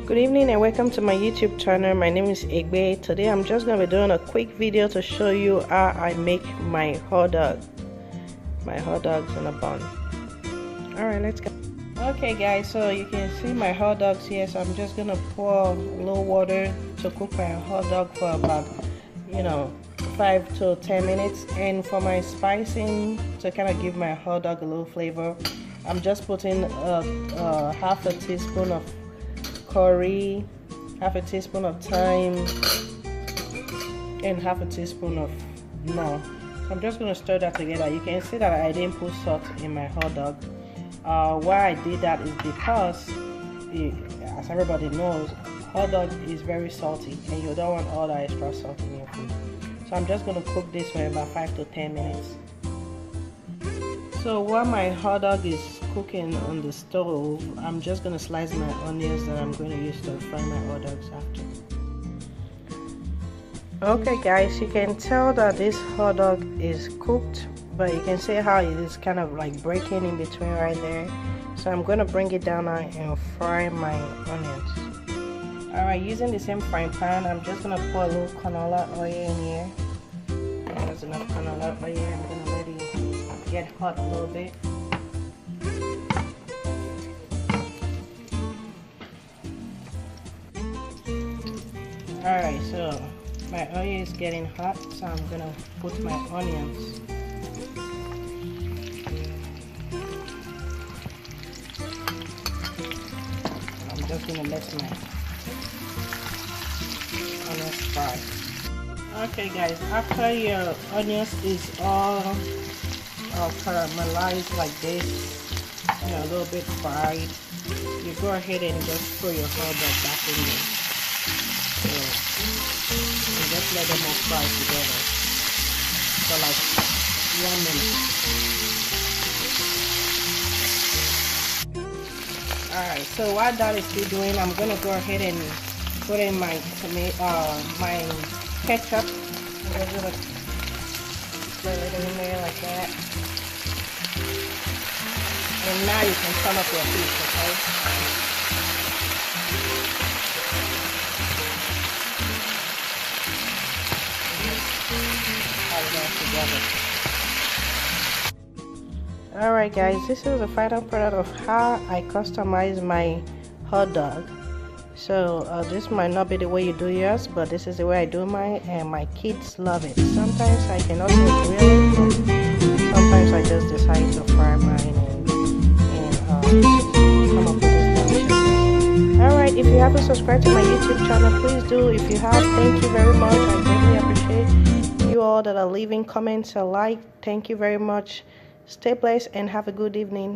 Good evening and welcome to my YouTube channel. My name is Egbe. Today I'm just going to be doing a quick video to show you how I make my hot dog. My hot dogs in a bun. Alright, let's go. Okay guys, so you can see my hot dogs here. So I'm just going to pour a little water to cook my hot dog for about 5 to 10 minutes. And for my spicing to kind of give my hot dog a little flavor, I'm just putting half a teaspoon of curry, half a teaspoon of thyme, and half a teaspoon of Knorr. So I'm just going to stir that together. You can see that I didn't put salt in my hot dog. Why I did that is because, as everybody knows, hot dog is very salty and you don't want all that extra salt in your food. So I'm just going to cook this for about 5 to 10 minutes. So while my hot dog is cooking on the stove, I'm just going to slice my onions that I'm going to use to fry my hot dogs after. Okay guys, you can tell that this hot dog is cooked, but you can see how it is kind of like breaking in between right there. So I'm going to bring it down now and fry my onions. Alright, using the same frying pan, I'm just going to pour a little canola oil in here. There's enough canola oil. I'm going to let it get hot a little bit. Alright, so my oil is getting hot, so I'm gonna put my onions. I'm just gonna let my onions fry. Okay guys, after your onions is all caramelized like this, a little bit fried, you go ahead and just throw your hot dog back in there. So, and just let them all fry together for like 1 minute. Alright, so while that is still doing, I'm gonna go ahead and put in my my ketchup. I'm just gonna put it in there like that. And now you can turn up your heat, okay? Alright guys, this is the final product of how I customize my hot dog. So this might not be the way you do yours, but this is the way I do mine, and my kids love it. Sometimes I can also grill it, but sometimes I just decide to fry mine and come up with this delicious. Alright, if you haven't subscribed to my YouTube channel, please do. If you have, thank you very much. I greatly appreciate you all that are leaving comments or like. Thank you very much. Stay blessed and have a good evening.